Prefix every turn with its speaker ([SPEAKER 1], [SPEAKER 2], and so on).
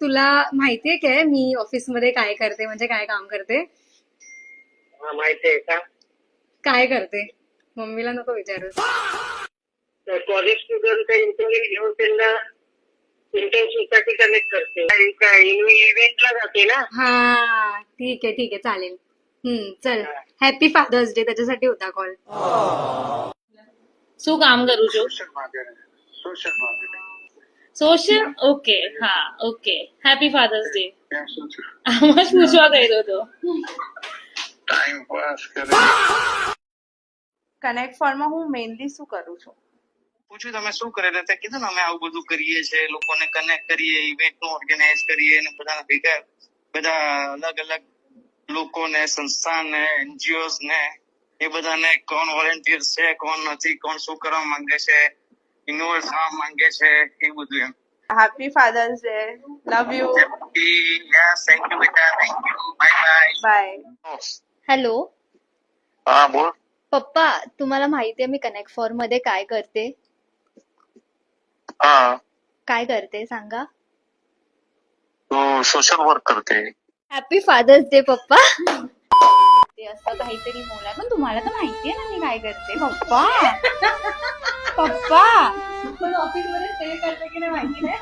[SPEAKER 1] तुला माहितीये काय मी ऑफिस मध्ये काय करते, म्हणजे काय काम करते?
[SPEAKER 2] माहितीये का?
[SPEAKER 1] काय करते? मम्मीला नको विचारूस.
[SPEAKER 2] कॉलेज स्टुडंट इंटरव्ह्यू घेऊन त्यांना इंटर्नशिप साठी कनेक्ट करते. इव्हेंटला जाते ना.
[SPEAKER 1] हा ठीक आहे चालेल. चल, हॅपी फादर्स डे, त्याच्यासाठी होता कॉल.
[SPEAKER 3] શું કામ કરું છું? સોશિયલ ઓકે હા ઓકે હેપી ફાધર્સ ડે. આમાં જ પૂછવા ગયો હતો.
[SPEAKER 4] ટાઈમ પાસ કરે.
[SPEAKER 5] કનેક્ટ ફોરમાં હું મેઇનલી શું કરું છું?
[SPEAKER 4] પૂછ્યું તમે શું કરે તે કીધું ને અમે આવું બધું કરીએ છીએ, લોકોને કનેક્ટ કરીએ, ઇવેન્ટ નું ઓર્ગેનાઇઝ કરીએ અને બધાને ભેગા બધા અલગ અલગ લોકોને, સંસ્થાને, એનજીઓઝ ને એ બધાને કોણ વોલેન્ટિયર છે, કોણ નથી, કોણ શું કરવા માંગે છે, ઇન્વોલ્વ થવા માંગે છે, એ બધું એમ.
[SPEAKER 5] Happy father's day. Love you.
[SPEAKER 4] Yes, thank you બેટા, thank you, bye bye.
[SPEAKER 5] Bye.
[SPEAKER 6] Hello
[SPEAKER 4] હા બોલ.
[SPEAKER 6] पप्पा, तुम्हाला माहितीये मी कनेक्ट फॉर मध्ये काय करते?
[SPEAKER 4] હા
[SPEAKER 6] काय करते सांगा.
[SPEAKER 4] तू सोशल वर्क करते.
[SPEAKER 6] हॅपी फादर्स डे पप्पा. ते असं काहीतरी बोला, पण तुम्हाला तर माहितीये ना मी काय करते पप्पा. पप्पा पण ऑफिस मध्ये स्टे करते की नाही माहिती नाही.